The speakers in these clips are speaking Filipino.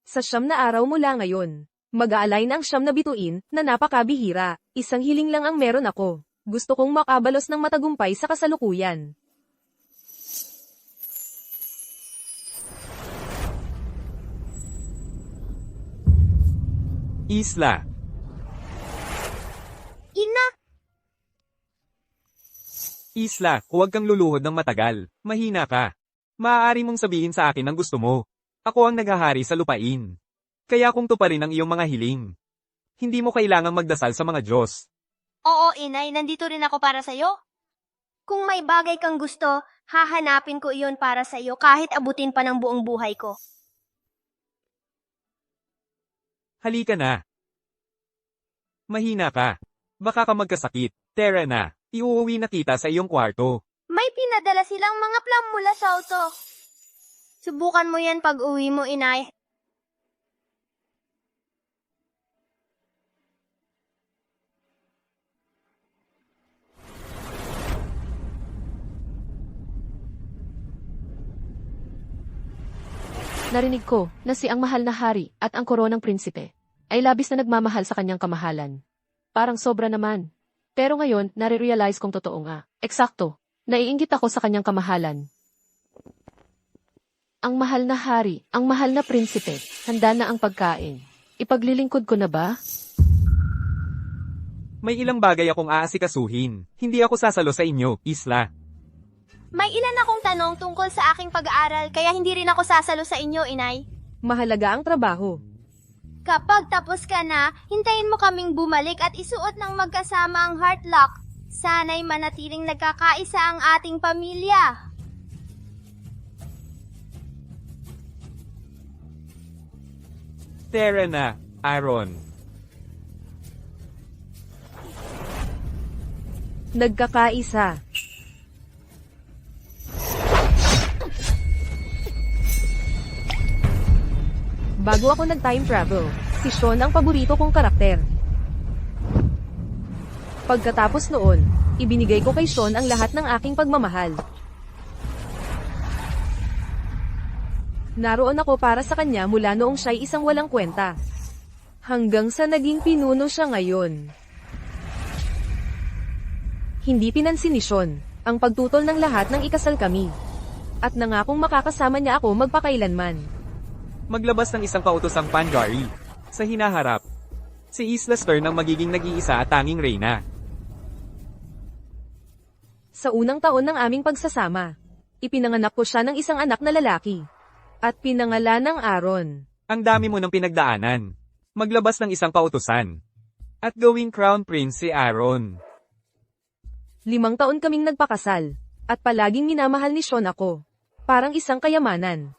Sa 9 na araw mula ngayon, mag-aalay na ang 9 na bituin na napakabihira. Isang hiling lang ang meron ako. Gusto kong makabalos ng matagumpay sa kasalukuyan. Isla. Ina! Isla, huwag kang luluhod ng matagal. Mahina ka. Maaari mong sabihin sa akin ang gusto mo. Ako ang naghahari sa lupain. Kaya kung tuparin ang iyong mga hiling, hindi mo kailangang magdasal sa mga Diyos. Oo, inay, nandito rin ako para sa'yo. Kung may bagay kang gusto, hahanapin ko iyon para sa'yo kahit abutin pa ng buong buhay ko. Halika na. Mahina ka. Baka ka magkasakit. Tara na. Iuuwi na kita sa iyong kwarto. May pinadala silang mga plum mula sa auto. Subukan mo yan pag uwi mo, inay. Narinig ko na si ang mahal na hari at ang koronang prinsipe ay labis na nagmamahal sa kanyang kamahalan. Parang sobra naman. Pero ngayon, nare-realize kong totoo nga. Eksakto, naiinggit ako sa kanyang kamahalan. Ang mahal na hari, ang mahal na prinsipe, handa na ang pagkain. Ipaglilingkod ko na ba? May ilang bagay akong aasikasuhin. Hindi ako sasalo sa inyo, Isla. May ilan akong tanong tungkol sa aking pag-aaral kaya hindi rin ako sasalo sa inyo, inay. Mahalaga ang trabaho. Kapag tapos ka na, hintayin mo kaming bumalik at isuot ng magkasama ang heart lock. Sana'y manatiling nagkakaisa ang ating pamilya. Tara na, Aaron. Nagkakaisa. Bago ako nag-time travel, si Sean ang paborito kong karakter. Pagkatapos noon, ibinigay ko kay Sean ang lahat ng aking pagmamahal. Naroon ako para sa kanya mula noong siya'y isang walang kwenta. Hanggang sa naging pinuno siya ngayon. Hindi pinansin ni Sean ang pagtutol ng lahat ng ikasal kami. At nangakong makakasama niya ako magpakailanman. Maglabas ng isang kautosang Pangari. Sa hinaharap, si Isla Stern ang magiging nag-iisa at tanging reyna. Sa unang taon ng aming pagsasama, ipinanganak ko siya ng isang anak na lalaki. At pinangalan ng Aaron. Ang dami mo ng pinagdaanan. Maglabas ng isang kautusan. At gawing crown prince si Aaron. 5 taon kaming nagpakasal. At palaging minamahal ni Sean ako. Parang isang kayamanan.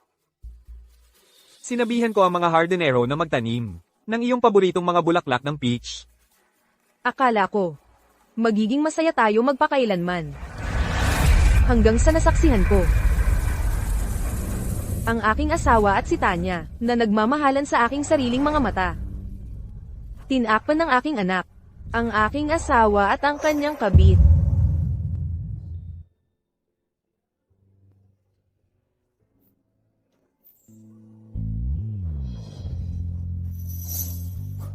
Sinabihan ko ang mga hardinero na magtanim ng iyong paboritong mga bulaklak ng peach. Akala ko, magiging masaya tayo magpakailanman. Hanggang sa nasaksihan ko. Ang aking asawa at si Tanya, na nagmamahalan sa aking sariling mga mata. Tinakpan ng aking anak, ang aking asawa at ang kanyang kabit.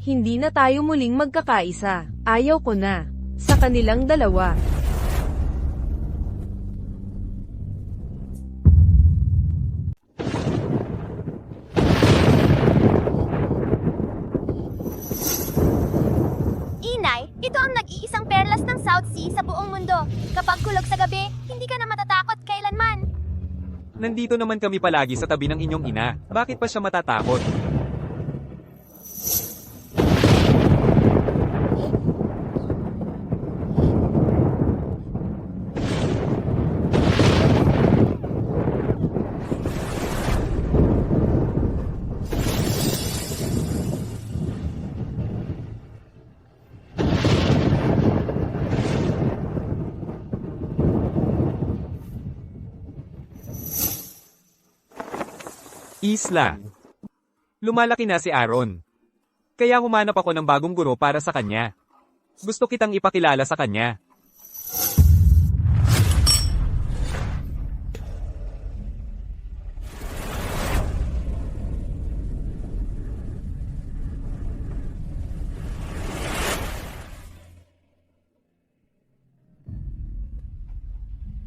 Hindi na tayo muling magkakaisa. Ayaw ko na. Sa kanilang dalawa. Inay, ito ang nag-iisang perlas ng South Sea sa buong mundo. Kapag kulog sa gabi, hindi ka na matatakot kailanman. Nandito naman kami palagi sa tabi ng inyong ina. Bakit pa siya matatakot? Isla. Lumalaki na si Aaron. Kaya humanap ako ng bagong guro para sa kanya. Gusto kitang ipakilala sa kanya.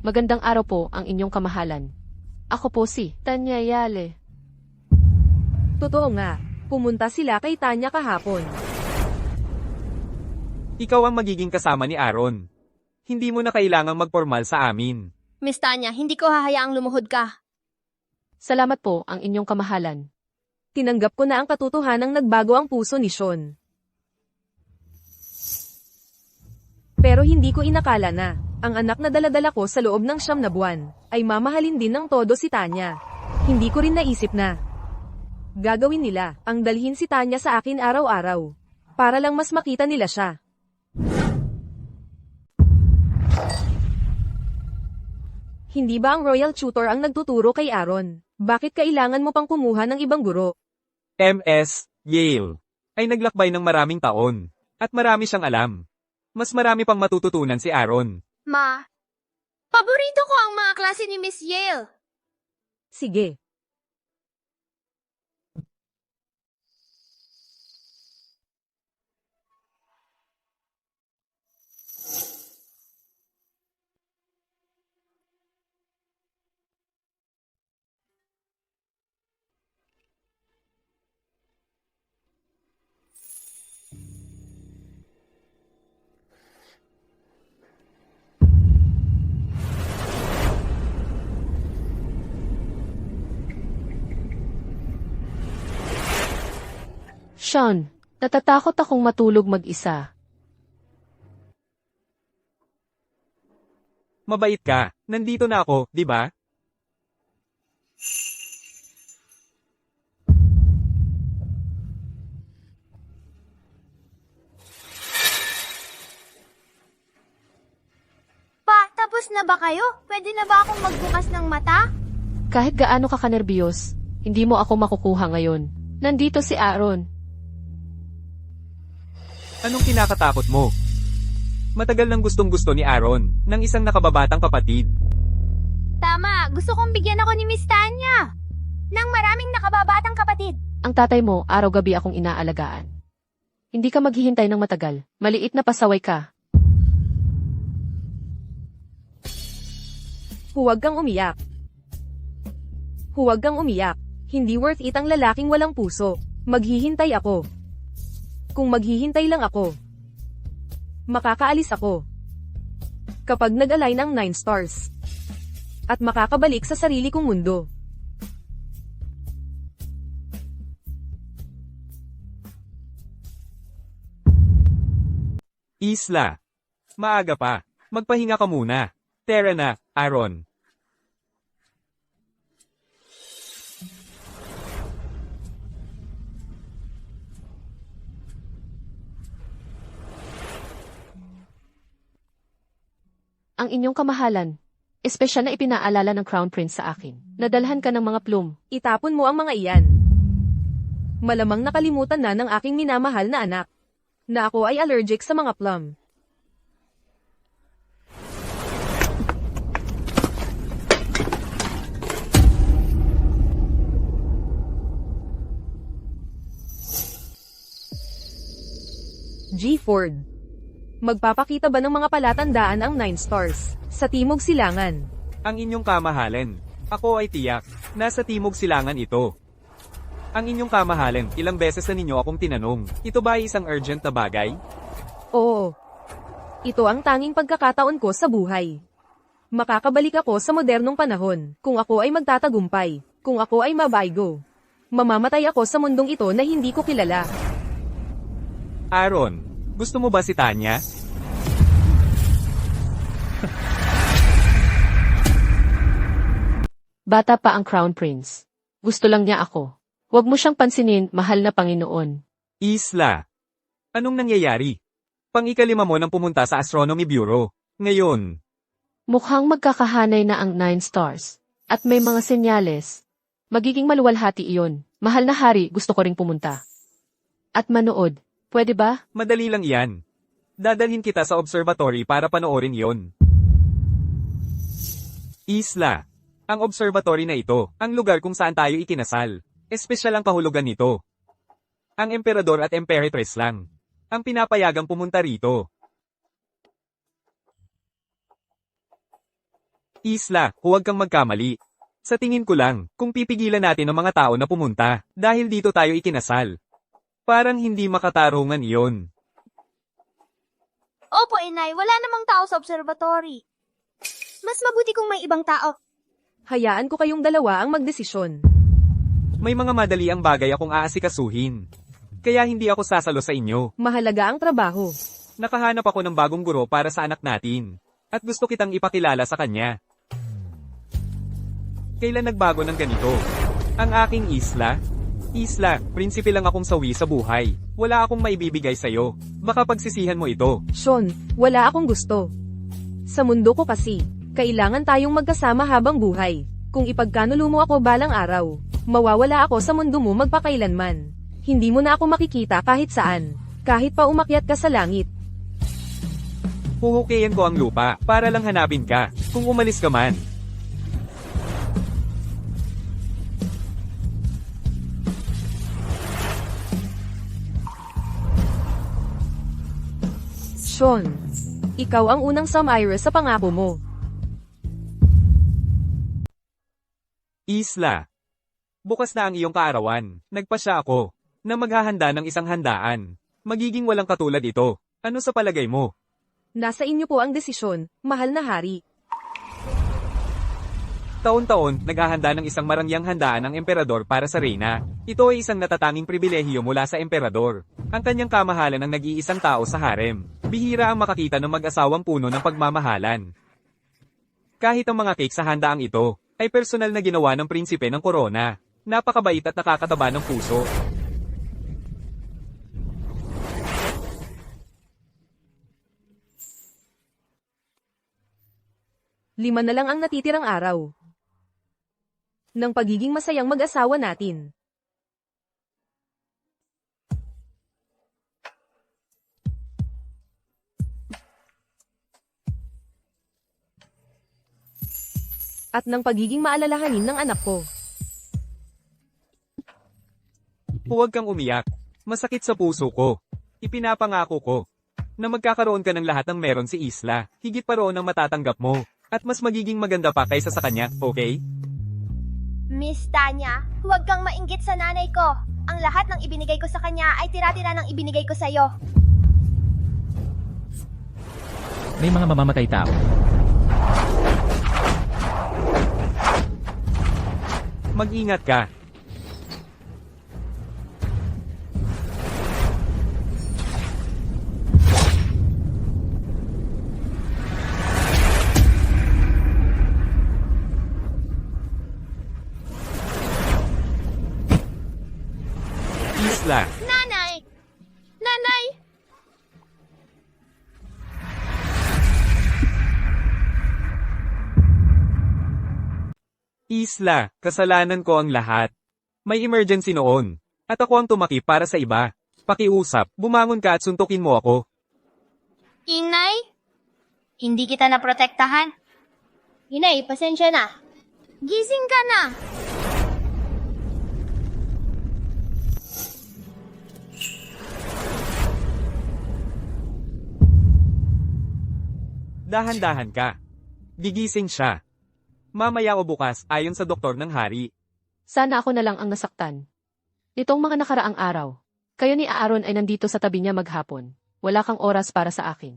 Magandang araw po ang inyong kamahalan. Ako po si Tanya Yale. Totoo nga, pumunta sila kay Tanya kahapon. Ikaw ang magiging kasama ni Aaron. Hindi mo na kailangang magpormal sa amin. Miss Tanya, hindi ko hahayaang lumuhod ka. Salamat po ang inyong kamahalan. Tinanggap ko na ang katotohanang nagbago ang puso ni Sean. Pero hindi ko inakala na, ang anak na daladala ko sa loob ng 9 na buwan, ay mamahalin din ng todo si Tanya. Hindi ko rin naisip na gagawin nila, ang dalhin si Tanya sa akin araw-araw. Para lang mas makita nila siya. Hindi ba ang Royal Tutor ang nagtuturo kay Aaron? Bakit kailangan mo pang kumuha ng ibang guro? MS, Yale, ay naglakbay ng maraming taon. At marami siyang alam. Mas marami pang matututunan si Aaron. Ma, paborito ko ang mga klase ni Miss Yale. Sige. Sean, natatakot akong matulog mag-isa. Mabait ka. Nandito na ako, di ba? Pa, tapos na ba kayo? Pwede na ba akong magbukas ng mata? Kahit gaano ka kanerbiyos, hindi mo ako makukuha ngayon. Nandito si Aaron. Anong kinakatakot mo? Matagal nang gustong-gusto ni Aaron, ng isang nakababatang kapatid. Tama, gusto kong bigyan ako ni Miss Tanya ng maraming nakababatang kapatid. Ang tatay mo, araw-gabi akong inaalagaan. Hindi ka maghihintay ng matagal. Maliit na pasaway ka. Huwag kang umiyak. Huwag kang umiyak. Hindi worth it ang lalaking walang puso. Maghihintay ako. Kung maghihintay lang ako, makakaalis ako. Kapag nag-align ang 9 stars. At makakabalik sa sarili kong mundo. Isla. Maaga pa. Magpahinga ka muna. Tara na, Aaron. Ang inyong kamahalan. Espesyal na ipinaalala ng Crown Prince sa akin. Nadalhan ka ng mga plume. Itapon mo ang mga iyan. Malamang nakalimutan na ng aking minamahal na anak. Na ako ay allergic sa mga plum. G. Ford. Magpapakita ba ng mga palatandaan ang 9 stars sa Timog Silangan? Ang inyong kamahalan. Ako ay tiyak. Nasa Timog Silangan ito. Ang inyong kamahalan, ilang beses na ninyo akong tinanong. Ito ba ay isang urgent na bagay? Oo. Ito ang tanging pagkakataon ko sa buhay. Makakabalik ako sa modernong panahon, kung ako ay magtatagumpay, kung ako ay mabaygo. Mamamatay ako sa mundong ito na hindi ko kilala. Aaron, gusto mo ba si Tanya? Bata pa ang Crown Prince. Gusto lang niya ako. Huwag mo siyang pansinin, mahal na Panginoon. Isla. Anong nangyayari? Pang-5 mo nang pumunta sa Astronomy Bureau. Ngayon, Mukhang magkakahanay na ang 9 stars. At may mga senyales. Magiging maluwalhati iyon. Mahal na hari, gusto ko ring pumunta. At manood. Pwede ba? madali lang iyan. Dadalhin kita sa observatory para panoorin yon. Isla. Ang observatory na ito, ang lugar kung saan tayo ikinasal. Espesyal ang kahulugan nito. Ang emperador at emperadress lang ang pinapayagang pumunta rito. Isla, huwag kang magkamali. Sa tingin ko lang, kung pipigilan natin ang mga tao na pumunta, dahil dito tayo ikinasal. Parang hindi makatarungan iyon. Opo, inay, wala namang tao sa observatory. Mas mabuti kung may ibang tao. Hayaan ko kayong dalawa ang magdesisyon. May mga madali ang bagay akong aasikasuhin. Kaya hindi ako sasalo sa inyo. Mahalaga ang trabaho. Nakahanap ako ng bagong guro para sa anak natin. At gusto kitang ipakilala sa kanya. Kailan nagbago ng ganito? Ang aking isla? Isla, prinsipe lang akong sawi sa buhay. Wala akong maibibigay sa'yo. Baka pagsisihan mo ito. Sean, wala akong gusto. Sa mundo ko kasi, kailangan tayong magkasama habang buhay. Kung ipagkanulo mo ako balang araw, mawawala ako sa mundo mo magpakailanman. Hindi mo na ako makikita kahit saan. Kahit pa umakyat ka sa langit. Huhukayan ko ang lupa para lang hanapin ka, kung umalis ka man. Sean, ikaw ang unang Samiris sa pangako mo. Isla. Bukas na ang iyong kaarawan. Nagpasya ako na maghahanda ng isang handaan. Magiging walang katulad ito. Ano sa palagay mo? Nasa inyo po ang desisyon, mahal na hari. Taon-taon, naghahanda ng isang marangyang handaan ang emperador para sa reyna. Ito ay isang natatanging pribilehiyo mula sa emperador. Ang kanyang kamahalan ang nag-iisang tao sa harem. Bihira ang makakita ng mag-asawang puno ng pagmamahalan. Kahit ang mga cake sa handaang ito, ay personal na ginawa ng prinsipe ng korona. Napakabait at nakakataba ng puso. Lima na lang ang natitirang araw ng pagiging masayang mag-asawa natin. At ng pagiging maalalahanin ng anak ko. Huwag kang umiyak. Masakit sa puso ko. Ipinapangako ko na magkakaroon ka ng lahat ng meron si Isla. Higit pa roon ang matatanggap mo. At mas magiging maganda pa kaysa sa kanya, okay? Miss Tanya, huwag kang mainggit sa nanay ko. Ang lahat ng ibinigay ko sa kanya ay tira-tira ng ibinigay ko sa'yo. May mga mamamatay tao. Mag-ingat ka. Isla. Nanay! Nanay! Isla, kasalanan ko ang lahat. May emergency noon. At ako ang tumaki para sa iba. Pakiusap, bumangon ka at suntukin mo ako. Inay? Hindi kita naprotektahan. Inay, pasensya na. Gising ka na. Dahan-dahan ka. Gigising siya. Mamaya o bukas, ayon sa doktor ng hari. Sana ako na lang ang nasaktan. Nitong mga nakaraang araw, kayo ni Aaron ay nandito sa tabi niya maghapon. Wala kang oras para sa akin.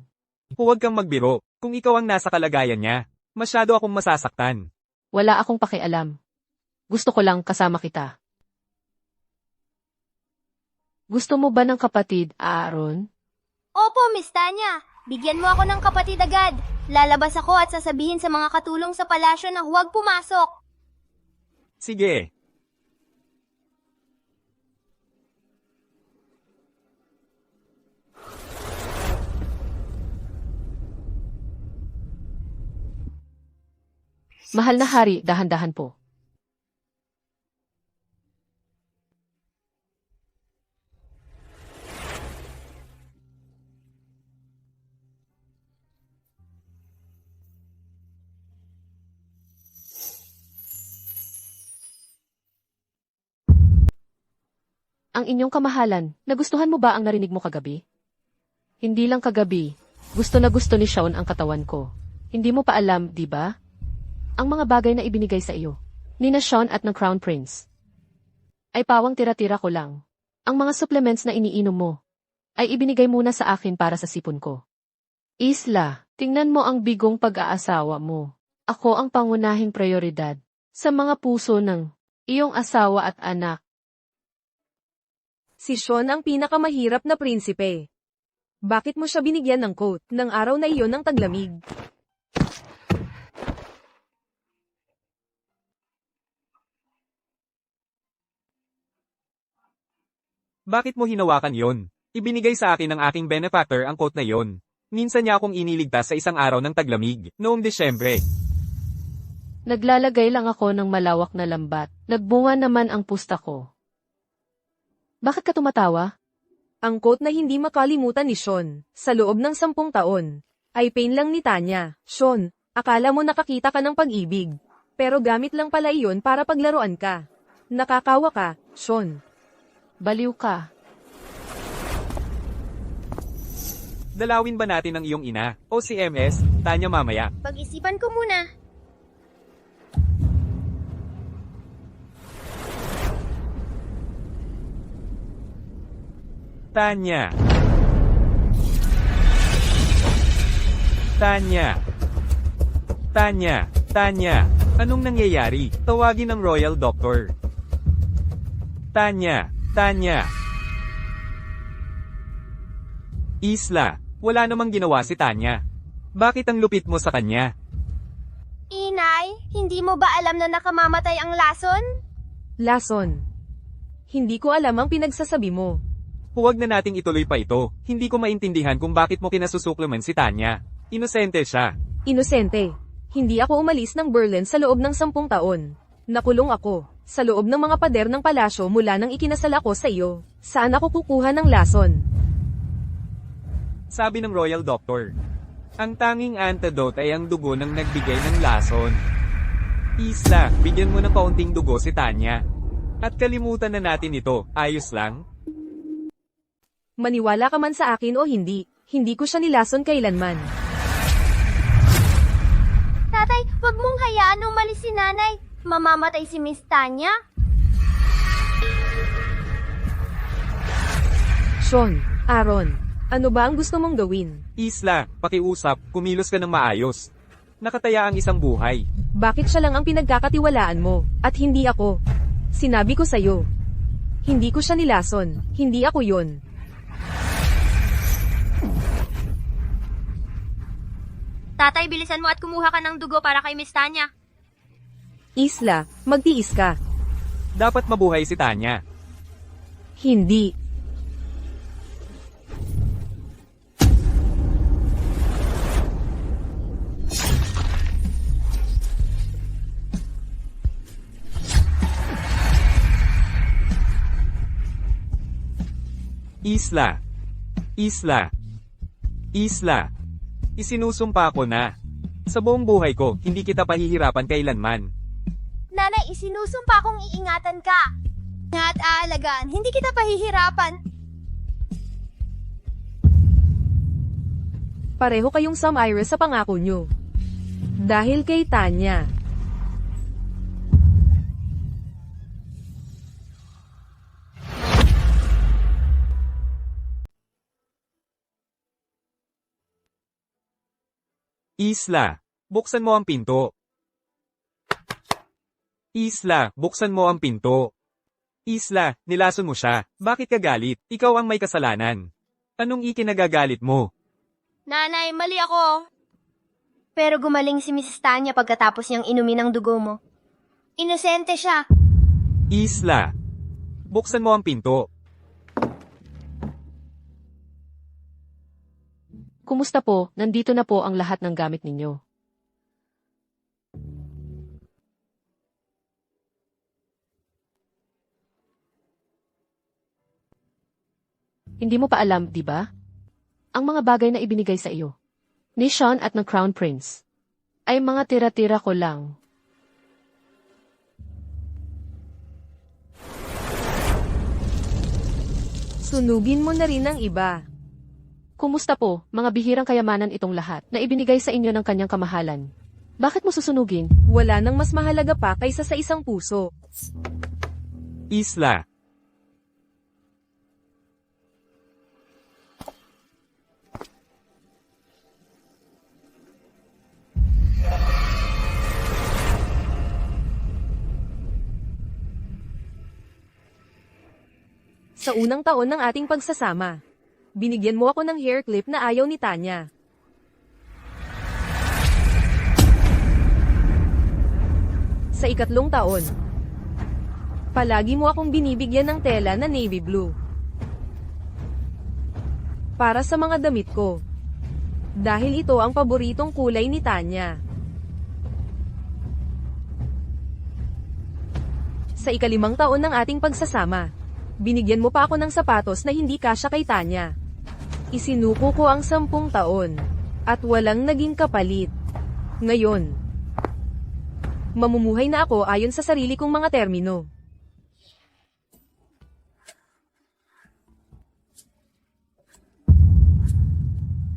Huwag kang magbiro. Kung ikaw ang nasa kalagayan niya, masyado akong masasaktan. Wala akong pakialam. Gusto ko lang kasama kita. Gusto mo ba ng kapatid, Aaron? Opo, Miss Tanya. Bigyan mo ako ng kapatid agad. Lalabas ako at sasabihin sa mga katulong sa palasyo na huwag pumasok. Sige. Mahal na hari, dahan-dahan po. Ang inyong kamahalan, nagustuhan mo ba ang narinig mo kagabi? Hindi lang kagabi, gusto na gusto ni Sean ang katawan ko. Hindi mo pa alam, di ba? Ang mga bagay na ibinigay sa iyo, ni na Sean at ng Crown Prince, ay pawang tira-tira ko lang. Ang mga supplements na iniinom mo, ay ibinigay muna sa akin para sa sipon ko. Isla, tingnan mo ang bigong pag-aasawa mo. Ako ang pangunahing prioridad sa mga puso ng iyong asawa at anak. Si Sean ang pinakamahirap na prinsipe. Bakit mo siya binigyan ng coat ng araw na iyon ng taglamig? Bakit mo hinawakan yon? Ibinigay sa akin ng aking benefactor ang coat na yon. Minsan niya akong iniligtas sa isang araw ng taglamig, noong Desyembre. Naglalagay lang ako ng malawak na lambat. Nagbunga naman ang pusta ko. Bakit ka tumatawa? Ang coat na hindi makalimutan ni Sean, sa loob ng 10 taon, ay pain lang ni Tanya. Sean, akala mo nakakita ka ng pag-ibig. Pero gamit lang pala iyon para paglaruan ka. Nakakawa ka, Sean. Baliw ka. Dalawin ba natin ang iyong ina, o si MS, Tanya mamaya? Pag-isipan ko muna. Tanya. Tanya. Tanya. Tanya. Anong nangyayari? Tawagin ang Royal Doctor. Tanya. Tanya. Isla, wala namang ginawa si Tanya. Bakit ang lupit mo sa kanya? Inay, hindi mo ba alam na nakamamatay ang lason? Lason. Hindi ko alam ang pinagsasabi mo. Huwag na nating ituloy pa ito. Hindi ko maintindihan kung bakit mo kinasusuklaman si Tanya. Inosente siya. Inosente. Hindi ako umalis ng Berlin sa loob ng 10 taon. Nakulong ako sa loob ng mga pader ng palasyo mula nang ikinasal ako sa iyo. Saan ako kukuha ng lason? Sabi ng Royal Doctor. Ang tanging antidote ay ang dugo ng nagbigay ng lason. Isla, bigyan mo ng kaunting dugo si Tanya. At kalimutan na natin ito, ayos lang? Maniwala ka man sa akin o hindi, hindi ko siya nilason kailanman. Tatay, wag mong hayaan umalis si nanay. Mamamatay si Miss Tanya. Sean, Aaron, ano ba ang gusto mong gawin? Isla, pakiusap, kumilos ka ng maayos. Nakataya ang isang buhay. Bakit siya lang ang pinagkakatiwalaan mo, at hindi ako? Sinabi ko sa'yo. Hindi ko siya nilason, hindi ako yon. Tatay, bilisan mo at kumuha ka ng dugo para kay Miss Tanya. Isla, magtiis ka. Dapat mabuhay si Tanya. Hindi. Isla. Isla. Isla. Isinusumpa ko na. Sa buong buhay ko, hindi kita pahihirapan kailanman. Nanay, isinusumpa kong iingatan ka. At aalagaan, hindi kita pahihirapan. Pareho kayong sum-iris sa pangako nyo. Dahil kay Tanya. Isla, buksan mo ang pinto. Isla, buksan mo ang pinto. Isla, nilason mo siya. Bakit ka galit? Ikaw ang may kasalanan. Anong ikinagagalit mo? Nanay, mali ako. Pero gumaling si Mrs. Tanya pagkatapos niyang inumin ang dugo mo. Inosente siya. Isla, buksan mo ang pinto. Kumusta po? Nandito na po ang lahat ng gamit ninyo. Hindi mo pa alam, di ba? Ang mga bagay na ibinigay sa iyo, ni Sean at ng Crown Prince, ay mga tira-tira ko lang. Sunugin mo na rin ang iba. Kumusta po, mga bihirang kayamanan itong lahat na ibinigay sa inyo ng kanyang kamahalan, Bakit mo susunugin? Wala nang mas mahalaga pa kaysa sa isang puso. Isla. Sa unang taon ng ating pagsasama, binigyan mo ako ng hair clip na ayaw ni Tanya. Sa ikatlong taon, palagi mo akong binibigyan ng tela na navy blue. Para sa mga damit ko. Dahil ito ang paboritong kulay ni Tanya. Sa ikalimang taon ng ating pagsasama, binigyan mo pa ako ng sapatos na hindi kasya kay Tanya. Isinuko ko ang 10 taon, at walang naging kapalit. Ngayon, mamumuhay na ako ayon sa sarili kong mga termino.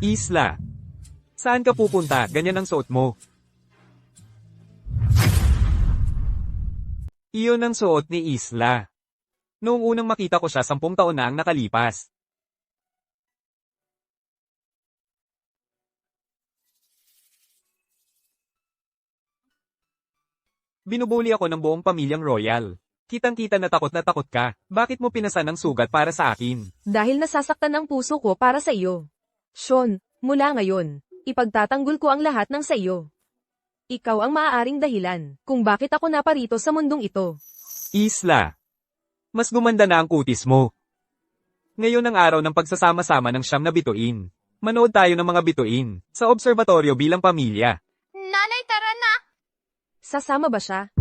Isla. Saan ka pupunta? Ganyan ang suot mo. Iyon ang suot ni Isla. Noong unang makita ko siya 10 taon na ang nakalipas. Binubuli ako ng buong pamilyang royal. Kitang-kita na takot ka. Bakit mo pinasan ang sugat para sa akin? Dahil nasasaktan ang puso ko para sa iyo. Sean, mula ngayon, ipagtatanggol ko ang lahat ng sa iyo. Ikaw ang maaaring dahilan kung bakit ako naparito sa mundong ito. Isla. Mas gumanda na ang kutis mo. Ngayon ang araw ng pagsasama-sama ng 9 na bituin. Manood tayo ng mga bituin sa obserbatoryo bilang pamilya. Nanay, tara na! Sasama ba siya?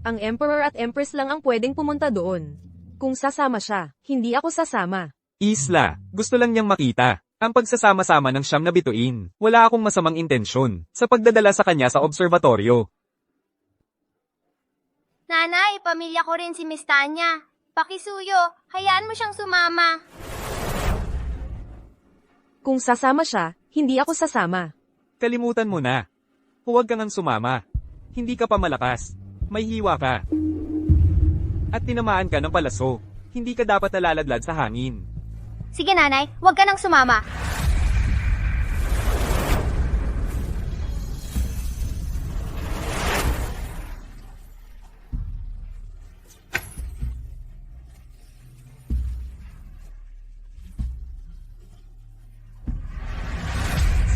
Ang Emperor at Empress lang ang pwedeng pumunta doon. Kung sasama siya, hindi ako sasama. Isla, gusto lang niyang makita ang pagsasama-sama ng 9 na bituin. Wala akong masamang intensyon sa pagdadala sa kanya sa obserbatoryo. Nanay, pamilya ko rin si Miss Tanya. Pakisuyo, hayaan mo siyang sumama. Kung sasama siya, hindi ako sasama. Kalimutan mo na. Huwag kang sumama. Hindi ka pa malakas. May hiwa ka. At tinamaan ka ng palaso. Hindi ka dapat nalaladlad sa hangin. Sige nanay, huwag ka nang sumama.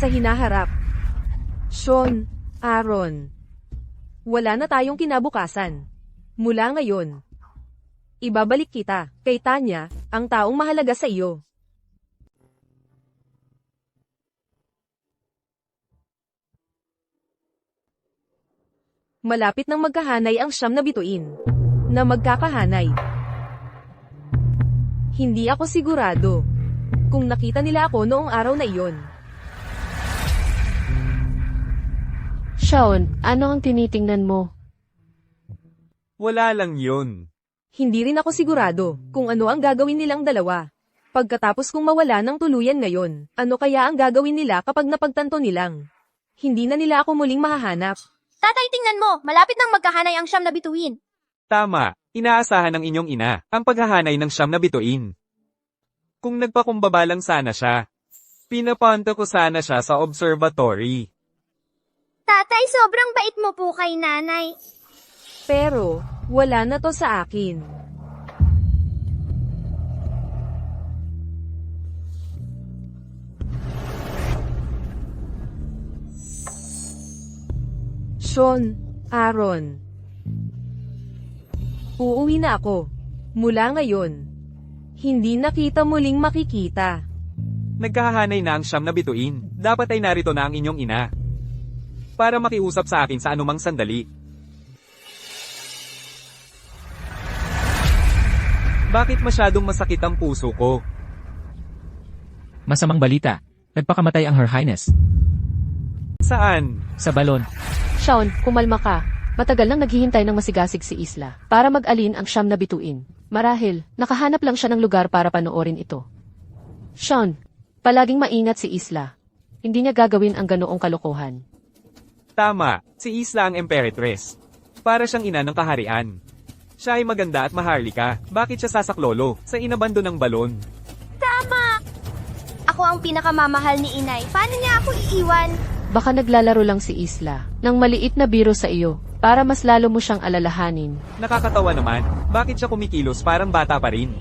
Sa hinaharap. Sean, Aaron. Wala na tayong kinabukasan. Mula ngayon, ibabalik kita kay Tanya, ang taong mahalaga sa iyo. Malapit nang magkahanay ang 9 na bituin. Na magkakahanay. Hindi ako sigurado kung nakita nila ako noong araw na iyon. Sean, ano ang tinitingnan mo? Wala lang yun. Hindi rin ako sigurado kung ano ang gagawin nilang dalawa. Pagkatapos kong mawala ng tuluyan ngayon, ano kaya ang gagawin nila kapag napagtanto nilang? Hindi na nila ako muling mahahanap. Tatay, tingnan mo, malapit nang magkahanay ang 9 na bituin. Tama, inaasahan ng inyong ina ang paghahanay ng 9 na bituin. Kung nagpakumbaba lang sana siya, pinapunta ko sana siya sa observatory. Tatay, sobrang bait mo po kay nanay. Pero, wala na to sa akin. Sean, Aaron. Uuwi na ako. Mula ngayon, hindi na kita muling makikita. Nagkahanay na ang 9 na bituin. Dapat ay narito na ang inyong ina. Para makiusap sa akin sa anumang sandali. Bakit masyadong masakit ang puso ko? Masamang balita. Nagpakamatay ang Her Highness. Saan? Sa balon. Sean, kumalma ka. Matagal nang naghihintay ng masigasig si Isla para mag-alin ang 9 na bituin. Marahil, nakahanap lang siya ng lugar para panoorin ito. Sean, palaging maingat si Isla. Hindi niya gagawin ang ganoong kalokohan. Tama, si Isla ang Emperetress. Para siyang ina ng kaharian. Siya ay maganda at maharlika. Bakit siya sasaklolo sa inabando ng balon? Ako ang pinakamamahal ni inay. Paano niya ako iiwan? Baka naglalaro lang si Isla ng maliit na biro sa iyo para mas lalo mo siyang alalahanin. Nakakatawa naman. Bakit siya kumikilos parang bata pa rin?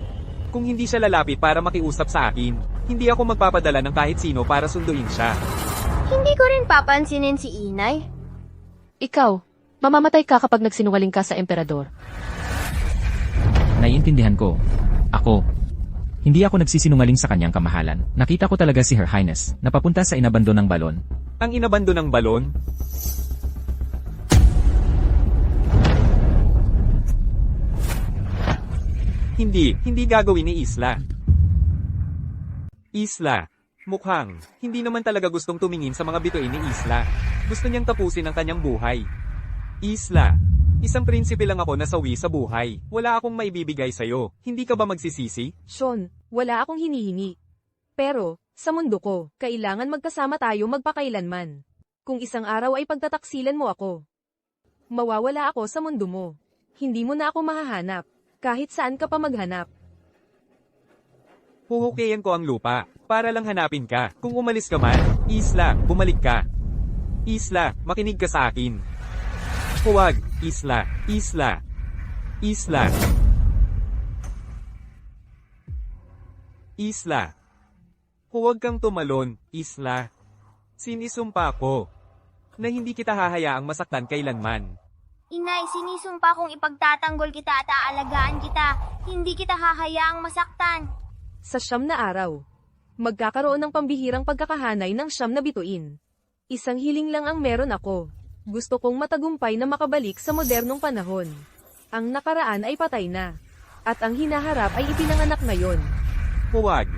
Kung hindi siya lalapit para makiusap sa akin, hindi ako magpapadala ng kahit sino para sunduin siya. Hindi ko rin papansinin si inay. Ikaw, mamamatay ka kapag nagsinungaling ka sa emperador. Naiintindihan ko. Ako. Hindi ako nagsisinungaling sa kanyang kamahalan. Nakita ko talaga si Her Highness na papunta sa inabando ng balon. Ang inabando ng balon? Hindi gagawin ni Isla. Isla, mukhang, hindi naman talaga gustong tumingin sa mga bituin ni Isla. Gusto niyang tapusin ang kanyang buhay. Isla, isang prinsipe lang ako na sawi sa buhay. Wala akong maibibigay sa'yo. Hindi ka ba magsisisi? Sean, wala akong hinihingi. Pero, sa mundo ko, kailangan magkasama tayo magpakailanman. Kung isang araw ay pagtataksilan mo ako, mawawala ako sa mundo mo. Hindi mo na ako mahahanap. Kahit saan ka pa maghanap. Huhukayan ko ang lupa, para lang hanapin ka. Kung umalis ka man, Isla, bumalik ka. Isla, makinig ka sa akin. Huwag, Isla, Isla, Isla. Isla. Huwag kang tumalon, Isla. Sinisumpa ko na hindi kita hahayaang masaktan kailanman. Inay, sinisumpa kong ipagtatanggol kita at aalagaan kita. Hindi kita hahayaang masaktan. Sa 9 na araw, magkakaroon ng pambihirang pagkakahanay ng 9 na bituin. Isang hiling lang ang meron ako. Gusto kong matagumpay na makabalik sa modernong panahon. Ang nakaraan ay patay na. At ang hinaharap ay ipinanganak ngayon. Huwag.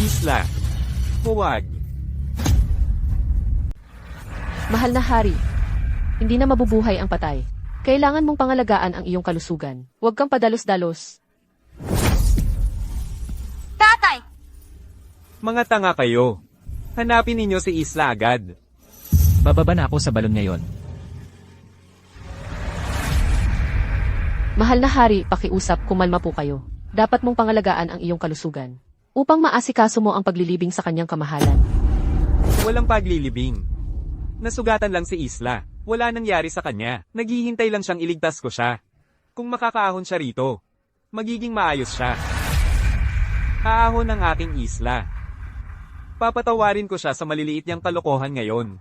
Isla. Huwag. Mahal na hari, hindi na mabubuhay ang patay. Kailangan mong pangalagaan ang iyong kalusugan. Huwag kang padalos-dalos. Tatay! Mga tanga kayo. Hanapin ninyo si Isla agad. Bababa na ako sa balon ngayon. Mahal na hari, pakiusap, kumalma po kayo. Dapat mong pangalagaan ang iyong kalusugan upang maasikaso mo ang paglilibing sa kanyang kamahalan. Walang paglilibing. Nasugatan lang si Isla. Wala nangyari sa kanya. Naghihintay lang siyang iligtas ko siya. Kung makakaahon siya rito, magiging maayos siya. Aahon ang aking Isla. Papatawarin ko siya sa maliliit niyang kalokohan ngayon.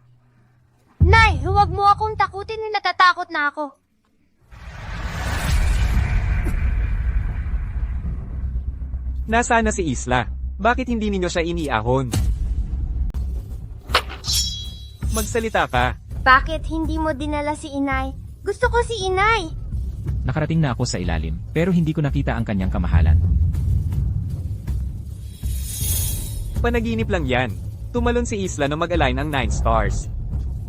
Nay, huwag mo akong takutin, natatakot na ako. Nasaan na si Isla? Bakit hindi ninyo siya iniahon? Magsalita ka. Bakit hindi mo dinala si inay? Gusto ko si inay. Nakarating na ako sa ilalim, pero hindi ko nakita ang kanyang kamahalan. Panaginip lang yan. Tumalon si Isla na mag-align ang 9 stars.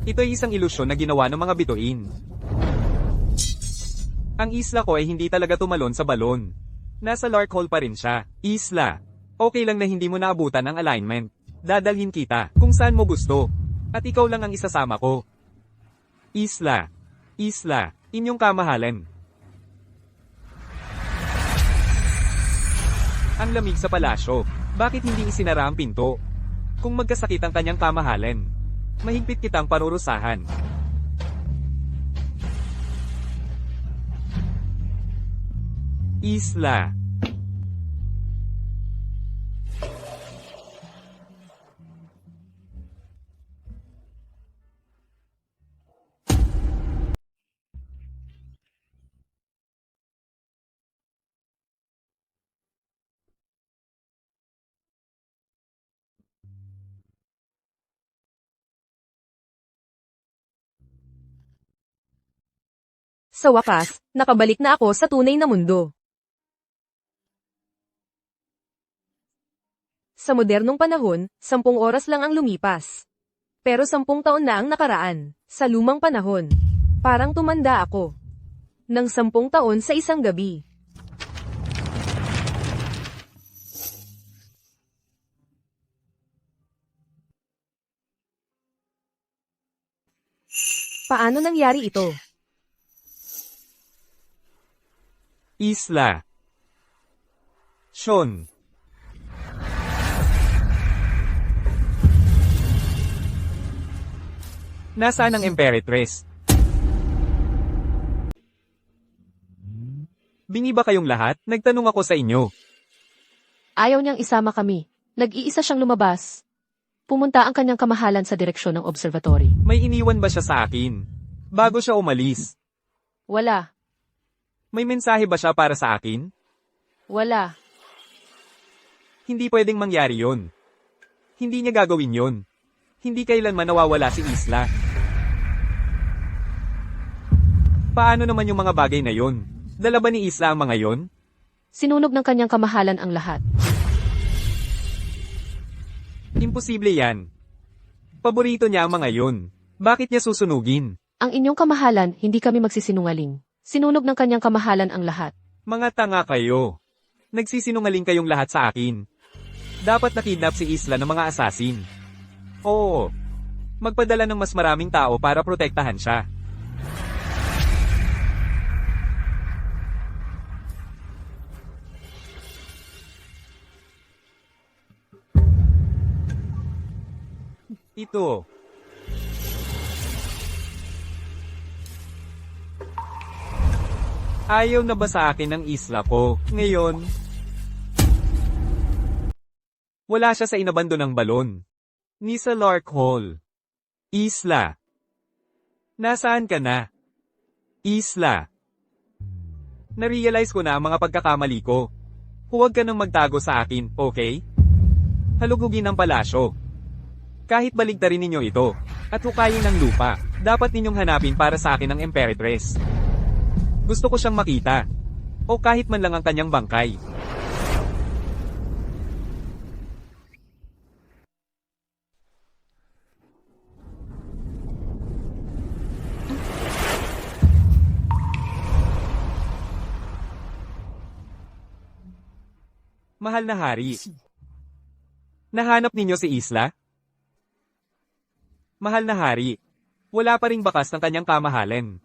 Ito ay isang ilusyon na ginawa ng mga bituin. Ang Isla ko ay hindi talaga tumalon sa balon. Nasa Lark Hole pa rin siya. Isla, okay lang na hindi mo naabutan ang alignment. Dadalhin kita kung saan mo gusto. At ikaw lang ang isasama ko. Isla, Isla, inyong kamahalan. Ang lamig sa palasyo. Bakit hindi isinara ang pinto? Kung magkasakit ang kanyang kamahalan, mahigpit kitang parurusahan. Isla. Sa wakas, nakabalik na ako sa tunay na mundo. Sa modernong panahon, 10 oras lang ang lumipas. Pero 10 taon na ang nakaraan, sa lumang panahon. Parang tumanda ako. Nang 10 taon sa isang gabi. Paano nangyari ito? Isla. Sean. Nasaan ang Imperatress? Bingi ba kayong lahat? Nagtanong ako sa inyo. Ayaw niyang isama kami. Nag-iisa siyang lumabas. Pumunta ang kanyang kamahalan sa direksyon ng observatory. May iniwan ba siya sa akin? Bago siya umalis. Wala. May mensahe ba siya para sa akin? Wala. Hindi pwedeng mangyari yon. Hindi niya gagawin yon. Hindi kailanman nawawala si Isla. Paano naman yung mga bagay na yon? Dala ba ni Isla ang mga yon? Sinunog ng kanyang kamahalan ang lahat. Imposible yan. Paborito niya ang mga yon. Bakit niya susunugin? Ang inyong kamahalan, hindi kami magsisinungaling. Sinunog ng kanyang kamahalan ang lahat. Mga tanga kayo. Nagsisinungaling kayong lahat sa akin. Dapat nakidnap si Isla ng mga asasin. Oo. Magpadala ng mas maraming tao para protektahan siya. Ito. Ayaw na ba sa akin ang Isla ko, ngayon? Wala siya sa inabandonang balon. Ni sa Lark Hall. Isla. Nasaan ka na? Isla. Narealize ko na ang mga pagkakamali ko. Huwag ka nang magtago sa akin, okay? Halugugin ang palasyo. Kahit baligtarin ninyo ito, at hukayin ng lupa, dapat ninyong hanapin para sa akin ang Imperatress. Gusto ko siyang makita. O kahit man lang ang kanyang bangkay. Mahal na hari. Nahanap ninyo si Isla? Mahal na hari. Wala pa ring bakas ng kanyang kamahalan.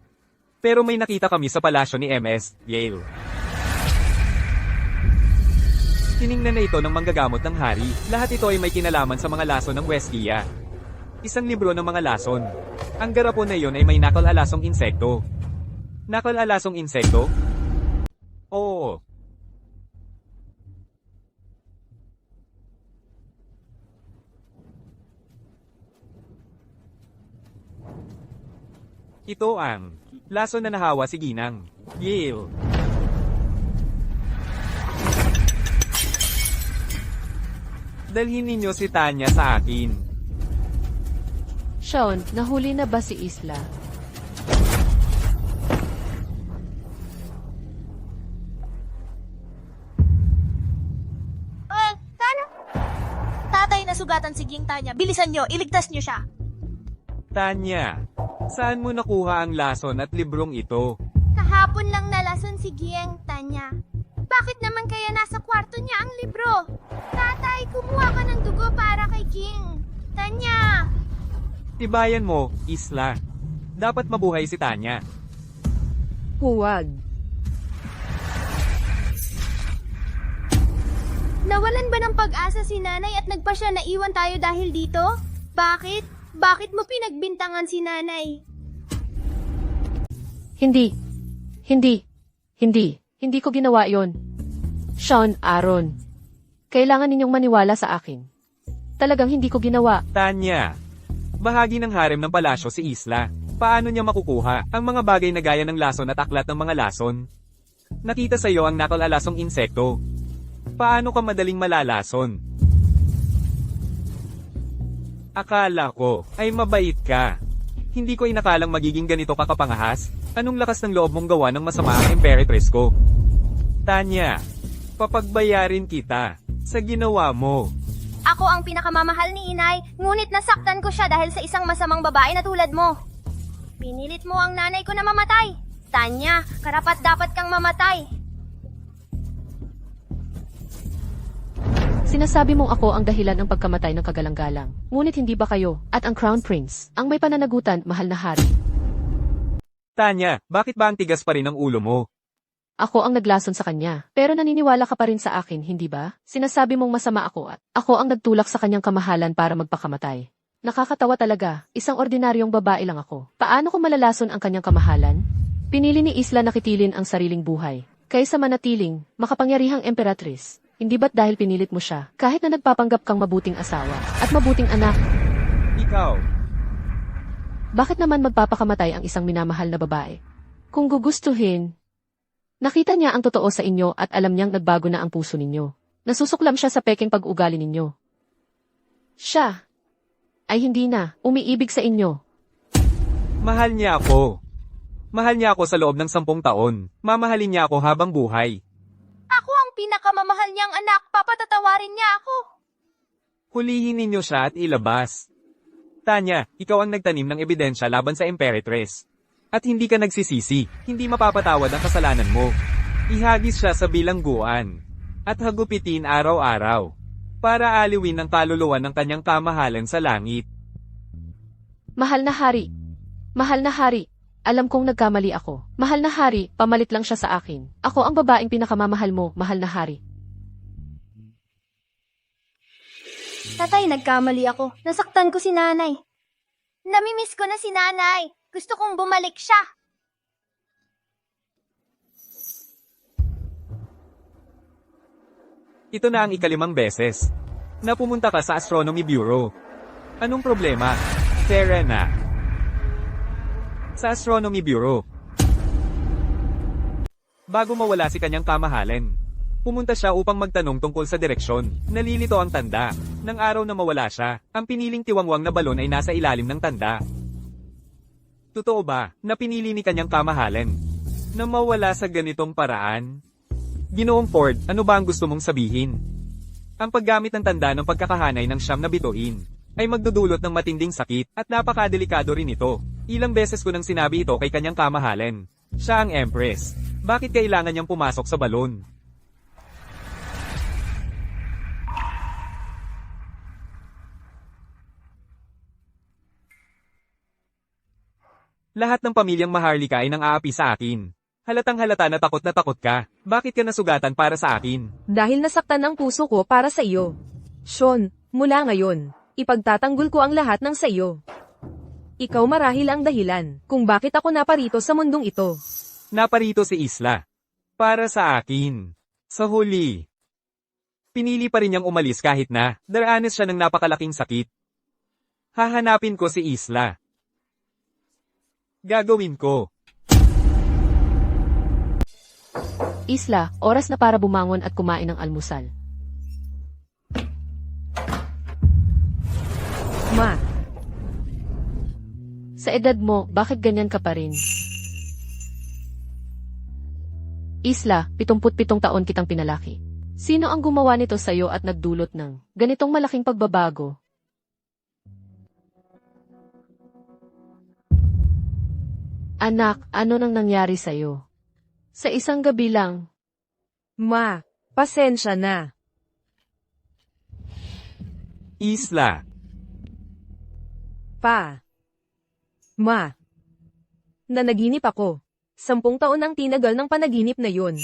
Pero may nakita kami sa palasyo ni MS, Yale. Tiningnan na ito ng manggagamot ng hari. Lahat ito ay may kinalaman sa mga lason ng Westia. Isang libro ng mga lason. Ang garapon na iyon ay may nakal-alasong insekto. Nakal-alasong insekto? Oo. Ito ang lason na nahawa si Ginang. Yale. Dalhin ninyo si Tanya sa akin. Sean, nahuli na ba si Isla? Tatay, nasugatan si Ging Tanya. Bilisan nyo, iligtas nyo siya. Tanya, saan mo nakuha ang lason at librong ito? Kahapon lang nalason si Gieng, Tanya. Bakit naman kaya nasa kwarto niya ang libro? Tatay, kumuha ka ng dugo para kay Ging. Tanya! Tibayan mo, Isla. Dapat mabuhay si Tanya. Huwag. Nawalan ba ng pag-asa si nanay at nagpa siya na iwan tayo dahil dito? Bakit? Bakit mo pinagbintangan si nanay? Hindi. Hindi ko ginawa yon. Sean, Aaron. Kailangan ninyong maniwala sa akin. Talagang hindi ko ginawa. Tanya, bahagi ng harem ng palasyo si Isla. Paano niya makukuha ang mga bagay na gaya ng lason at aklat ng mga lason? Nakita sa iyo ang nakal-alasong insekto. Paano ka madaling malalason? Akala ko ay mabait ka. Hindi ko inakalang magiging ganito kakapangahas. Anong lakas ng loob mong gawa ng masama ang Imperatress ko? Tanya, papagbayarin kita sa ginawa mo. Ako ang pinakamamahal ni inay, ngunit nasaktan ko siya dahil sa isang masamang babae na tulad mo. Pinilit mo ang nanay ko na mamatay. Tanya, karapat-dapat kang mamatay. Sinasabi mong ako ang dahilan ng pagkamatay ng kagalang-galang. Ngunit hindi ba kayo, at ang Crown Prince, ang may pananagutan, mahal na hari? Tanya, bakit ba ang tigas pa rin ang ulo mo? Ako ang naglason sa kanya. Pero naniniwala ka pa rin sa akin, hindi ba? Sinasabi mong masama ako at ako ang nagtulak sa kanyang kamahalan para magpakamatay. Nakakatawa talaga, isang ordinaryong babae lang ako. Paano ko malalason ang kanyang kamahalan? Pinili ni Isla na kitilin ang sariling buhay, kaysa manatiling, makapangyarihang emperatris. Hindi ba't dahil pinilit mo siya, kahit na nagpapanggap kang mabuting asawa, at mabuting anak? Ikaw. Bakit naman magpapakamatay ang isang minamahal na babae? Kung gugustuhin, nakita niya ang totoo sa inyo at alam niyang nagbago na ang puso ninyo. Nasusuklam siya sa peking pag-ugali ninyo. Siya ay hindi na umiibig sa inyo. Mahal niya ako. Mahal niya ako sa loob ng 10 taon. Mamahalin niya ako habang buhay. Ako ang pinakamamahal niyang anak, papatatawarin niya ako. Hulihin ninyo siya at ilabas. Tanya, ikaw ang nagtanim ng ebidensya laban sa Imperatress. At hindi ka nagsisisi, hindi mapapatawad ang kasalanan mo. Ihagis siya sa bilangguan. At hagupitin araw-araw. Para aliwin ang kaluluwa ng kanyang kamahalan sa langit. Mahal na hari. Mahal na hari. Alam kong nagkamali ako. Mahal na hari, pamalit lang siya sa akin. Ako ang babaeng pinakamamahal mo, mahal na hari. Tatay, nagkamali ako. Nasaktan ko si nanay. Namimiss ko na si nanay. Gusto kong bumalik siya. Ito na ang 5 beses na pumunta ka sa Astronomy Bureau. Anong problema? Serena. Sa Astronomy Bureau. Bago mawala si kanyang kamahalan, pumunta siya upang magtanong tungkol sa direksyon. Nalilito ang tanda. Nang araw na mawala siya, ang piniling tiwangwang na balon ay nasa ilalim ng tanda. Totoo ba na pinili ni kanyang kamahalan na mawala sa ganitong paraan? Ginoong Ford, ano ba ang gusto mong sabihin? Ang paggamit ng tanda ng pagkakahanay ng 9 na bituin ay magdudulot ng matinding sakit at napakadelikado rin ito. Ilang beses ko nang sinabi ito kay kanyang kamahalan. Siya ang Empress. Bakit kailangan niyang pumasok sa balon? Lahat ng pamilyang Maharlika ay nang aapi sa akin. Halatang halata na takot ka. Bakit ka nasugatan para sa akin? Dahil nasaktan ang puso ko para sa iyo. Sean, mula ngayon, ipagtatanggol ko ang lahat ng sa iyo. Ikaw marahil ang dahilan kung bakit ako naparito sa mundong ito. Naparito si Isla. Para sa akin. Sa huli. Pinili pa rin niyang umalis kahit na daranas siya ng napakalaking sakit. Hahanapin ko si Isla. Gagawin ko. Isla, oras na para bumangon at kumain ng almusal. Ma, Sa edad mo, bakit ganyan ka pa rin? Isla, 77 taon kitang pinalaki. Sino ang gumawa nito sa'yo at nagdulot ng ganitong malaking pagbabago? Anak, ano nang nangyari sa'yo? Sa isang gabi lang, ma, pasensya na. Isla. Pa. Ma. Nanaginip ako. 10 taon ang tinagal ng panaginip na yun.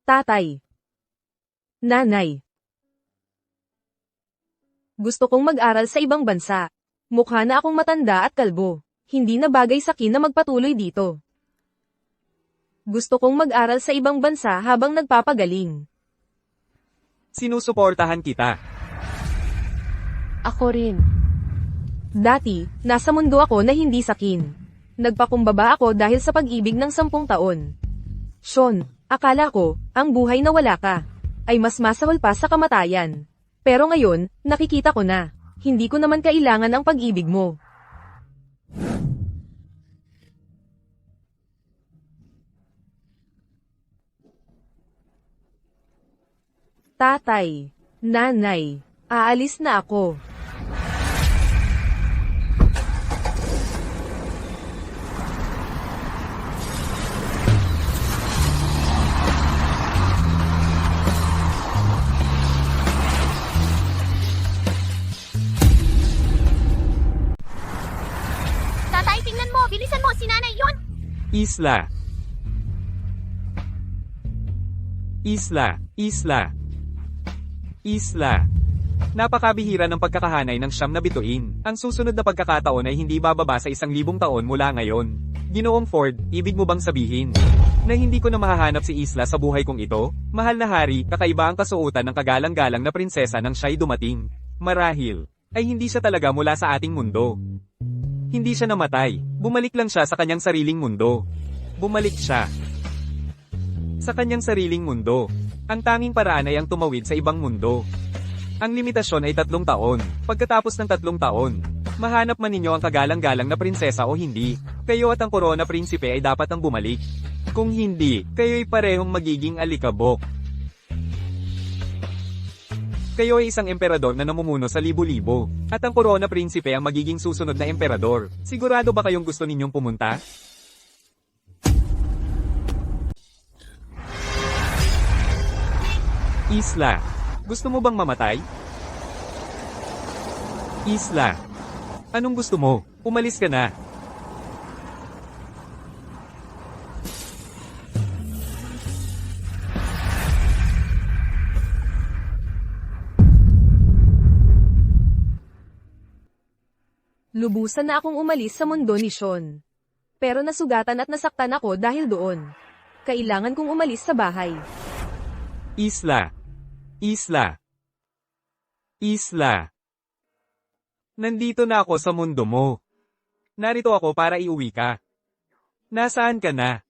Tatay. Nanay. Gusto kong mag-aral sa ibang bansa. Mukha na akong matanda at kalbo. Hindi na bagay sa akin na magpatuloy dito. Gusto kong mag-aral sa ibang bansa habang nagpapagaling. Sinusuportahan kita. ako rin. Dati, nasa mundo ako na hindi sakin. Nagpakumbaba ako dahil sa pag-ibig ng 10 taon. Sean, akala ko, ang buhay na wala ka, ay mas masahol pa sa kamatayan. Pero ngayon, nakikita ko na, hindi ko naman kailangan ang pag-ibig mo. Tatay, nanay, aalis na ako. Tatay, tingnan mo! Bilisan mo! Si Isla. Isla. Isla. Isla. Napakabihira ng pagkakahanay ng siyam na bituin. Ang susunod na pagkakataon ay hindi bababa sa 1,000 taon mula ngayon. Ginoong Ford, ibig mo bang sabihin na hindi ko na mahahanap si Isla sa buhay kong ito? Mahal na hari, kakaiba ang kasuotan ng kagalang-galang na prinsesa nang siya'y dumating. Marahil, ay hindi siya talaga mula sa ating mundo. Hindi siya namatay. Bumalik lang siya sa kanyang sariling mundo. Bumalik siya sa kanyang sariling mundo. Ang tanging paraan ay ang tumawid sa ibang mundo. Ang limitasyon ay 3 taon. Pagkatapos ng 3 taon, mahanap man ninyo ang kagalang-galang na prinsesa o hindi, kayo at ang korona prinsipe ay dapat ang bumalik. Kung hindi, kayo'y parehong magiging alikabok. Kayo ay isang emperador na namumuno sa libo-libo, at ang korona prinsipe ang magiging susunod na emperador. Sigurado ba kayong gusto ninyong pumunta? Isla. Gusto mo bang mamatay? Isla. Anong gusto mo? Umalis ka na. Lubusan na akong umalis sa mundo ni Sean. Pero nasugatan at nasaktan ako dahil doon. Kailangan kong umalis sa bahay. Isla. Isla. Isla. Nandito na ako sa mundo mo. Narito ako para iuwi ka. Nasaan ka na?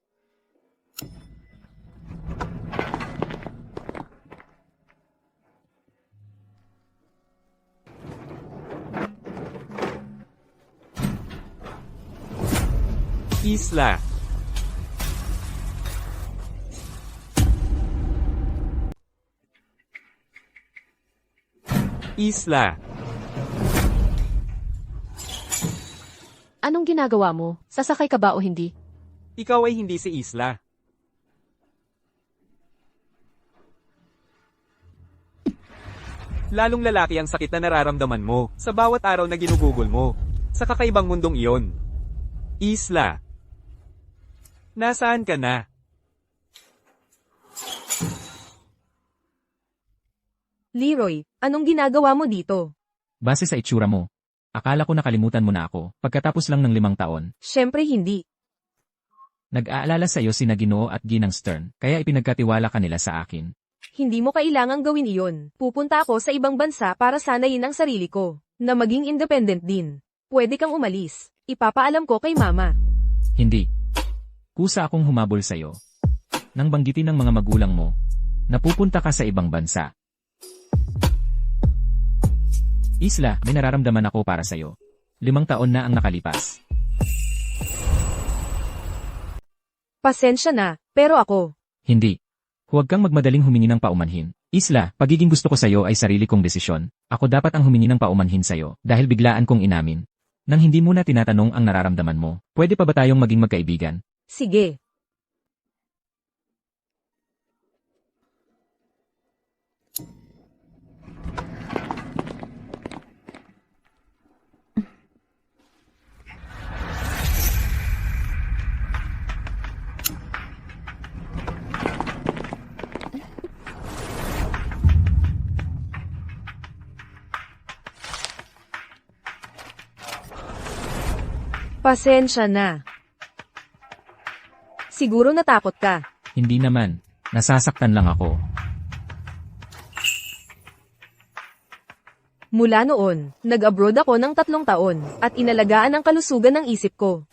Isla. Isla. Anong ginagawa mo? Sasakay ka ba o hindi? Ikaw ay hindi si Isla. Lalong lalaki ang sakit na nararamdaman mo sa bawat araw na ginugugol mo sa kakaibang mundong iyon. Isla. Nasaan ka na? Leroy, anong ginagawa mo dito? Base sa itsura mo, akala ko nakalimutan mo na ako, pagkatapos lang ng 5 taon. Siyempre hindi. Nag-aalala sa iyo sina Ginoo at Ginang Stern, kaya ipinagkatiwala ka nila sa akin. Hindi mo kailangang gawin iyon. Pupunta ako sa ibang bansa para sanayin ang sarili ko, na maging independent din. Pwede kang umalis. Ipapaalam ko kay mama. Hindi. Kusa akong humabol sa iyo. Nang banggitin ng mga magulang mo, napupunta ka sa ibang bansa. Isla, may nararamdaman ako para sa iyo. 5 taon na ang nakalipas. Pasensya na, pero ako. Hindi. Huwag kang magmadaling humingi ng paumanhin. Isla, pagiging gusto ko sa iyo ay sarili kong desisyon. Ako dapat ang humingi ng paumanhin sa iyo dahil biglaan kong inamin. Nang hindi mo na tinatanong ang nararamdaman mo, pwede pa ba tayong maging magkaibigan? Sige. Pasensya na. Siguro natakot ka. Hindi naman. Nasasaktan lang ako. Mula noon, nag-abroad ako ng 3 taon, at inalagaan ang kalusugan ng isip ko.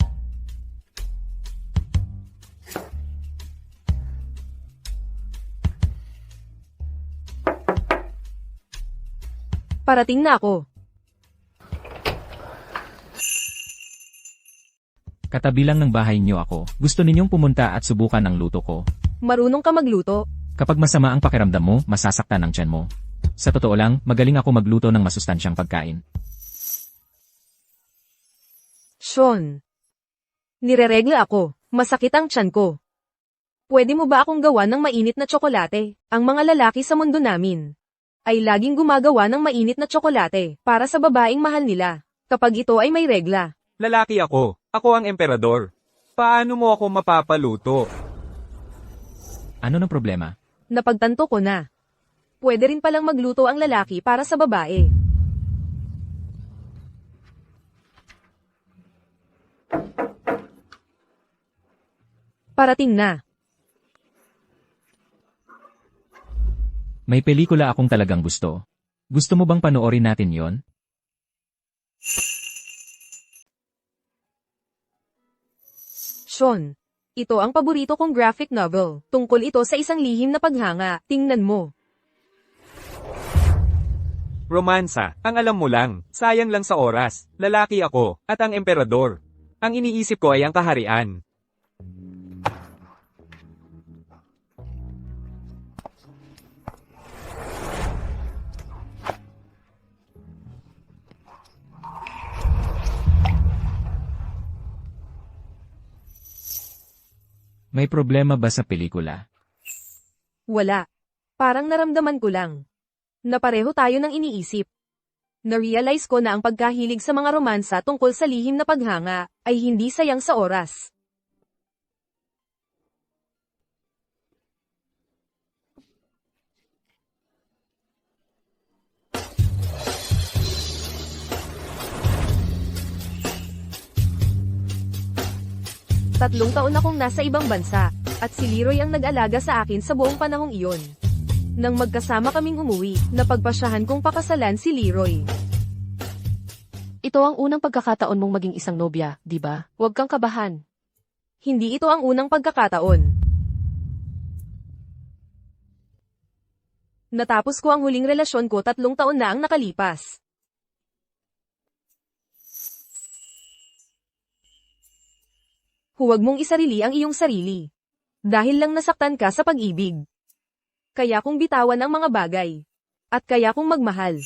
Parating na ako. Katabi lang ng bahay niyo ako. Gusto ninyong pumunta at subukan ang luto ko. Marunong ka magluto? Kapag masama ang pakiramdam mo, masasaktan ang tiyan mo. Sa totoo lang, magaling ako magluto ng masustansyang pagkain. Sean. Nireregla ako. Masakit ang tiyan ko. Pwede mo ba akong gawa ng mainit na tsokolate? Ang mga lalaki sa mundo namin ay laging gumagawa ng mainit na tsokolate para sa babaeng mahal nila kapag ito ay may regla. Lalaki ako. Ako ang emperador. Paano mo ako mapapaluto? Ano ng problema? Napagtanto ko na. Pwede rin palang magluto ang lalaki para sa babae. Parating na. May pelikula akong talagang gusto. Gusto mo bang panoorin natin yon? Sean, ito ang paborito kong graphic novel. Tungkol ito sa isang lihim na paghanga. Tingnan mo. Romansa, ang alam mo lang, sayang lang sa oras, lalaki ako, at ang emperador. Ang iniisip ko ay ang kaharian. May problema ba sa pelikula? Wala. Parang naramdaman ko lang. Na pareho tayo ng iniisip. Na-realize ko na ang pagkahilig sa mga romansa tungkol sa lihim na paghanga ay hindi sayang sa oras. Tatlong taon akong nasa ibang bansa, at si Leroy ang nag-alaga sa akin sa buong panahong iyon. Nang magkasama kaming umuwi, napagpasyahan kong pakasalan si Leroy. Ito ang unang pagkakataon mong maging isang nobya, di ba? Huwag kang kabahan. Hindi ito ang unang pagkakataon. Natapos ko ang huling relasyon ko 3 taon na ang nakalipas. Huwag mong isarili ang iyong sarili. Dahil lang nasaktan ka sa pag-ibig. Kaya kong bitawan ang mga bagay. At kaya kong magmahal.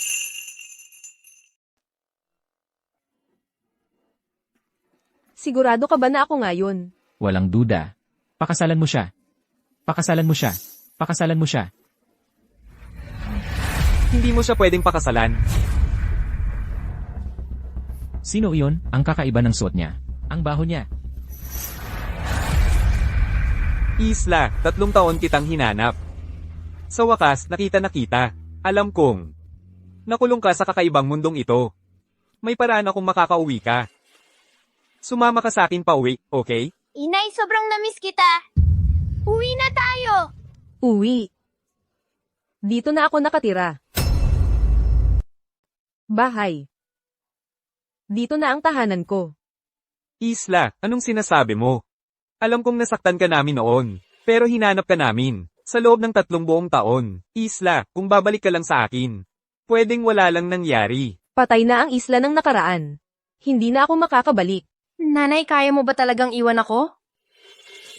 Sigurado ka ba na ako ngayon? Walang duda. Pakasalan mo siya. Pakasalan mo siya. Pakasalan mo siya. Hindi mo siya pwedeng pakasalan. Sino iyon? Ang kakaiba ng suot niya. Ang baho niya. Isla, 3 taon kitang hinanap. Sa wakas, nakita na kita. Alam kong nakulong ka sa kakaibang mundong ito. May paraan akong makakauwi ka. Sumama ka sa akin pauwi, okay? Inay, sobrang namiss kita. Uwi na tayo. Uwi. Dito na ako nakatira. Bahay. Dito na ang tahanan ko. Isla, anong sinasabi mo? Alam kong nasaktan ka namin noon, pero hinanap ka namin, sa loob ng 3 buong taon. Isla, kung babalik ka lang sa akin, pwedeng wala lang nangyari. Patay na ang isla ng nakaraan. Hindi na ako makakabalik. Nanay, kaya mo ba talagang iwan ako?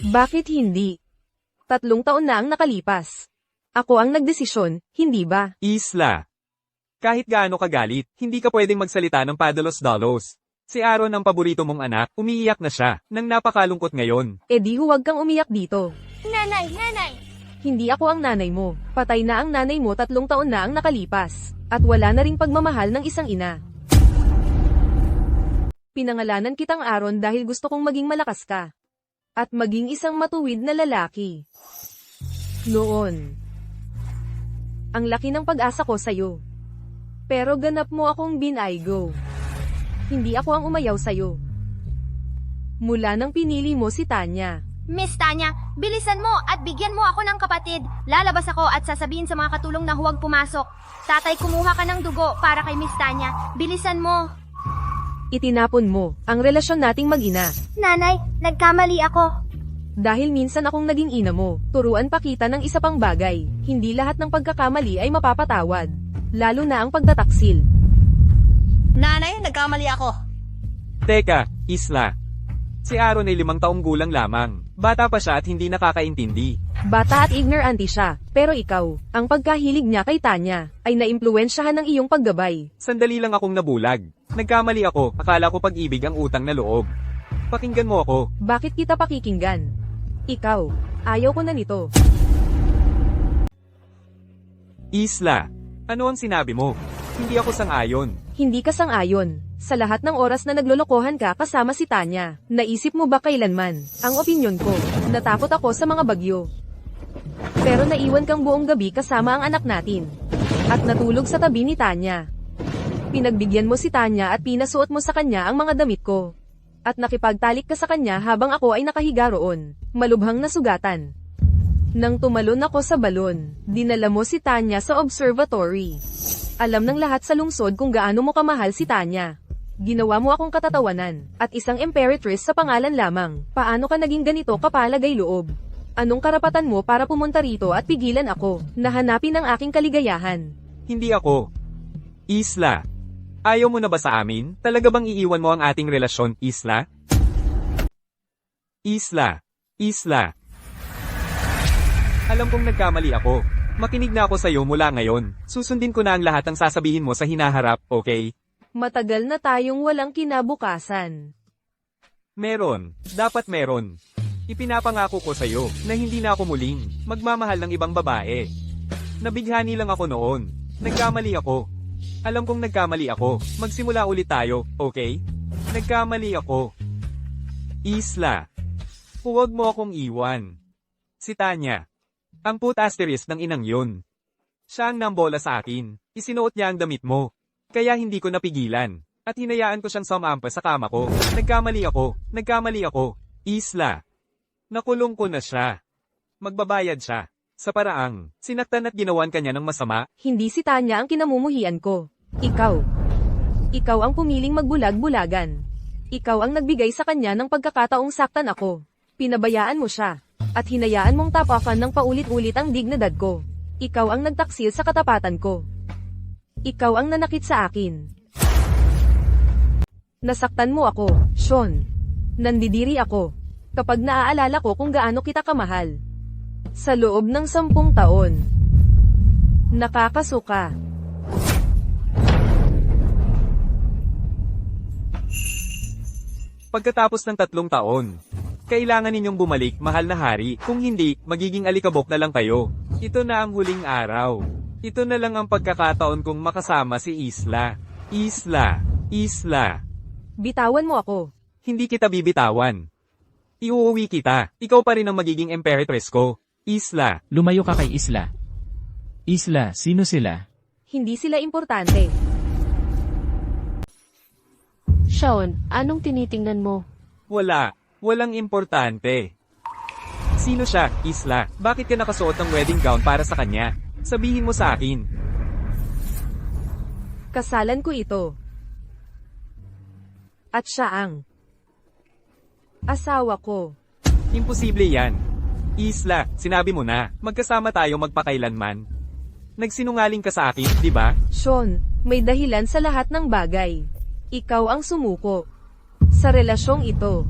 Bakit hindi? 3 taon na ang nakalipas. Ako ang nagdesisyon, hindi ba? Isla, kahit gaano ka galit, hindi ka pwedeng magsalita ng padalos-dalos. Si Aaron ang paborito mong anak, umiiyak na siya, nang napakalungkot ngayon. E di huwag kang umiyak dito. Nanay, nanay. Hindi ako ang nanay mo. Patay na ang nanay mo 3 taon na ang nakalipas. At wala na ring pagmamahal ng isang ina. Pinangalanan kitang Aaron dahil gusto kong maging malakas ka. At maging isang matuwid na lalaki. Noon. Ang laki ng pag-asa ko sa'yo. Pero ganap mo akong binaygo. Hindi ako ang umayaw sa'yo. Mula nang pinili mo si Tanya. Miss Tanya, bilisan mo at bigyan mo ako ng kapatid. Lalabas ako at sasabihin sa mga katulong na huwag pumasok. Tatay, kumuha ka ng dugo para kay Miss Tanya. Bilisan mo. Itinapon mo ang relasyon nating mag-ina. Nanay, nagkamali ako. Dahil minsan akong naging ina mo, turuan pa kita ng isa pang bagay. Hindi lahat ng pagkakamali ay mapapatawad. Lalo na ang pagtataksil. Nanay, nagkamali ako. Teka, Isla. Si Aaron ay 5 taong gulang lamang. Bata pa siya at hindi nakakaintindi. Bata at ignorante siya, pero ikaw, ang pagkahilig niya kay Tanya, ay naimpluwensyahan ng iyong paggabay. Sandali lang akong nabulag. Nagkamali ako, akala ko pag-ibig ang utang na loob. Pakinggan mo ako. Bakit kita pakikinggan? Ikaw, ayaw ko na nito. Isla, ano ang sinabi mo? Hindi ako sang-ayon. Hindi ka sang-ayon. Sa lahat ng oras na naglolokohan ka kasama si Tanya, naisip mo ba kailanman? Ang opinyon ko, natakot ako sa mga bagyo. Pero naiwan kang buong gabi kasama ang anak natin. At natulog sa tabi ni Tanya. Pinagbigyan mo si Tanya at pinasuot mo sa kanya ang mga damit ko. At nakipagtalik ka sa kanya habang ako ay nakahiga roon, malubhang nasugatan. Nang tumalon ako sa balon, dinala mo si Tanya sa observatory. Alam ng lahat sa lungsod kung gaano mo kamahal si Tanya. Ginawa mo akong katatawanan, at isang imperatrice sa pangalan lamang. Paano ka naging ganito kapalagay loob? Anong karapatan mo para pumunta rito at pigilan ako, na hanapin ang aking kaligayahan? Hindi ako. Isla. Ayaw mo na ba sa amin? Talaga bang iiwan mo ang ating relasyon, Isla? Isla. Isla. Alam kong nagkamali ako. Makinig na ako sa iyo mula ngayon. Susundin ko na ang lahat ng sasabihin mo sa hinaharap, okay? Matagal na tayong walang kinabukasan. Meron. Dapat meron. Ipinapangako ko sa iyo na hindi na ako muling magmamahal ng ibang babae. Nabighani lang ako noon. Nagkamali ako. Alam kong nagkamali ako. Magsimula ulit tayo, okay? Nagkamali ako. Isla. Huwag mo akong iwan. Si Tanya. Ang putasterisk ng inang yun. Siya ang nambola sa akin. Isinuot niya ang damit mo. Kaya hindi ko napigilan. At hinayaan ko siyang sumampa sa kama ko. Nagkamali ako. Nagkamali ako. Isla. Nakulong ko na siya. Magbabayad siya. Sa paraang, sinaktan at ginawan kanya ng masama. Hindi si Tanya ang kinamumuhian ko. Ikaw. Ikaw ang pumiling magbulag-bulagan. Ikaw ang nagbigay sa kanya ng pagkakataong saktan ako. Pinabayaan mo siya. At hinayaan mong tapakan ng paulit-ulit ang dignidad ko. Ikaw ang nagtaksil sa katapatan ko. Ikaw ang nanakit sa akin. Nasaktan mo ako, Sean. Nandidiri ako. Kapag naaalala ko kung gaano kita kamahal. Sa loob ng 10 taon. Nakakasuka. Pagkatapos ng 3 taon, kailangan ninyong bumalik, mahal na hari. Kung hindi, magiging alikabok na lang kayo. Ito na ang huling araw. Ito na lang ang pagkakataon kong makasama si Isla. Isla. Isla. Bitawan mo ako. Hindi kita bibitawan. Iuuwi kita. Ikaw pa rin ang magiging imperatrice ko. Isla. Lumayo ka kay Isla. Isla, sino sila? Hindi sila importante. Sean, anong tinitingnan mo? Wala. Walang importante. Sino siya, Isla? Bakit ka nakasuot ng wedding gown para sa kanya? Sabihin mo sa akin. Kasalan ko ito. At siya ang asawa ko. Imposible yan. Isla, sinabi mo na, magkasama tayo magpakailanman. Nagsinungaling ka sa akin, di ba? Sean, may dahilan sa lahat ng bagay. Ikaw ang sumuko. Sa relasyong ito.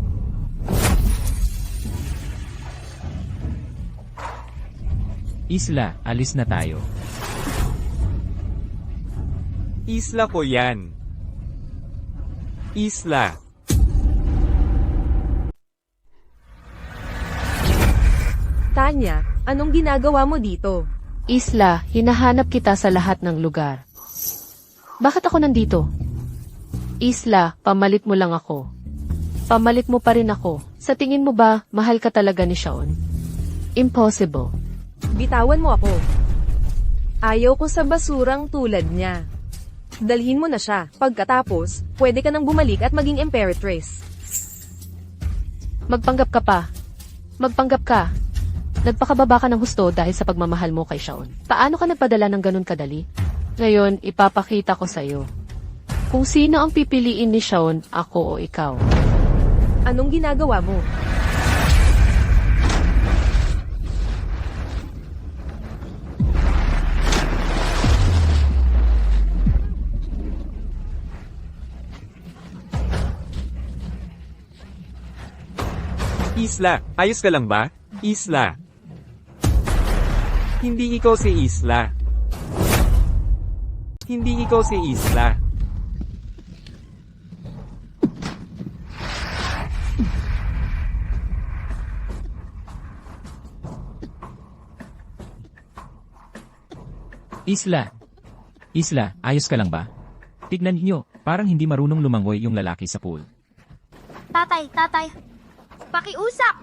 Isla, alis na tayo. Isla ko yan. Isla. Tanya, anong ginagawa mo dito? Isla, hinahanap kita sa lahat ng lugar. Bakit ako nandito? Isla, pamalit mo lang ako. Pamalit mo pa rin ako. Sa tingin mo ba, mahal ka talaga ni Sean? Impossible. Bitawan mo ako. Ayaw ko sa basurang tulad niya. Dalhin mo na siya. Pagkatapos, pwede ka nang bumalik at maging imperatrice. Magpanggap ka pa. Magpanggap ka. Nagpakababa ka ng husto dahil sa pagmamahal mo kay Sean. Paano ka nagpadala ng ganun kadali? Ngayon, ipapakita ko sa'yo. Kung sino ang pipiliin ni Sean, ako o ikaw. Anong ginagawa mo? Isla, ayos ka lang ba? Isla. Hindi ikaw si Isla. Hindi ikaw si Isla. Isla. Isla, ayos ka lang ba? Tignan niyo, parang hindi marunong lumangoy yung lalaki sa pool. Tatay, tatay. Pakiusap!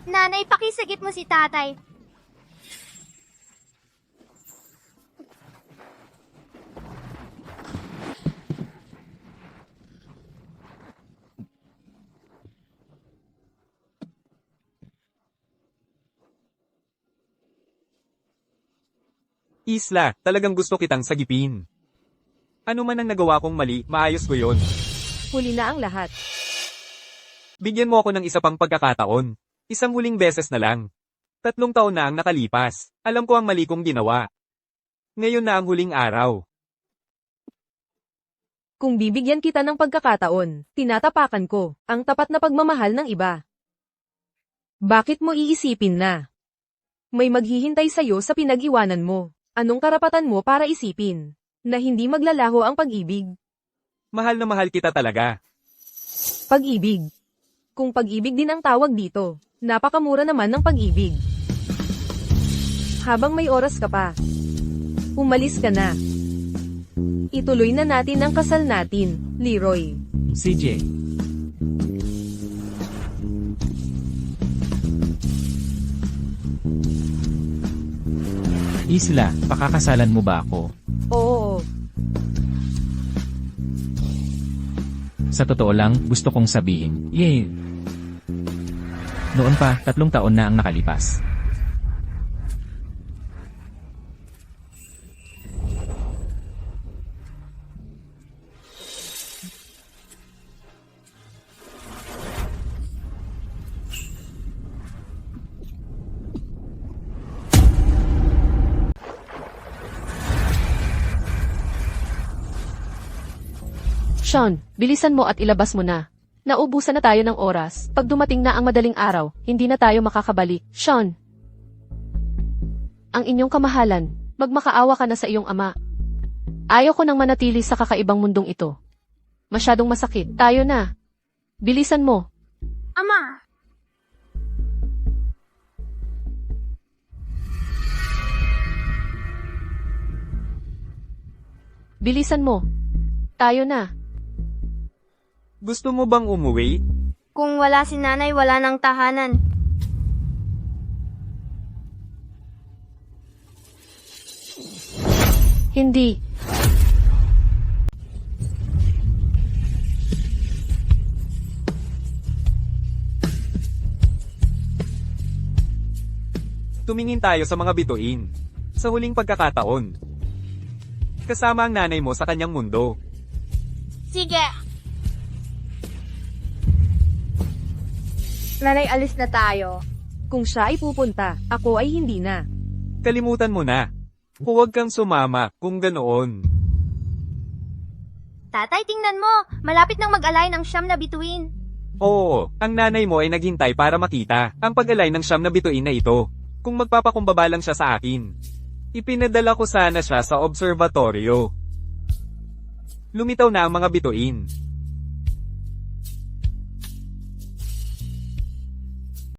Nanay, pakisagip mo si tatay. Isla, talagang gusto kitang sagipin. Ano man ang nagawa kong mali, maayos ko yon. Huli na ang lahat. Bigyan mo ako ng isa pang pagkakataon. Isang huling beses na lang. 3 taon na ang nakalipas. Alam ko ang mali kong ginawa. Ngayon na ang huling araw. Kung bibigyan kita ng pagkakataon, tinatapakan ko ang tapat na pagmamahal ng iba. Bakit mo iisipin na may maghihintay sa'yo sa pinag-iwanan mo? Anong karapatan mo para isipin na hindi maglalaho ang pag-ibig? Mahal na mahal kita talaga. Pag-ibig. Kung pag-ibig din ang tawag dito, napakamura naman ng pag-ibig. Habang may oras ka pa, umalis ka na. Ituloy na natin ang kasal natin, Leroy. CJ. Isla, pakakasalan mo ba ako? Oo. Sa totoo lang, gusto kong sabihin, yay! Noon pa, 3 taon na ang nakalipas. Sean, bilisan mo at ilabas mo na. Naubusan na tayo ng oras. Pag dumating na ang madaling araw, hindi na tayo makakabalik. Sean! Ang inyong kamahalan, magmakaawa ka na sa iyong ama. Ayaw ko nang manatili sa kakaibang mundong ito. Masyadong masakit. Tayo na. Bilisan mo. Ama! Bilisan mo. Tayo na. Gusto mo bang umuwi? Kung wala si nanay, wala nang tahanan. Hindi. Tumingin tayo sa mga bituin. Sa huling pagkakataon. Kasama ang nanay mo sa kanyang mundo. Sige! Nanay, alis na tayo. Kung siya ay pupunta, ako ay hindi na. Kalimutan mo na. Huwag kang sumama kung ganoon. Tatay, tingnan mo. Malapit nang mag-alay ng 9 na bituin. Oo, ang nanay mo ay naghintay para makita ang pag-alay ng 9 na bituin na ito. Kung magpapakumbaba lang siya sa akin. Ipinadala ko sana siya sa observatoryo. Lumitaw na ang mga bituin.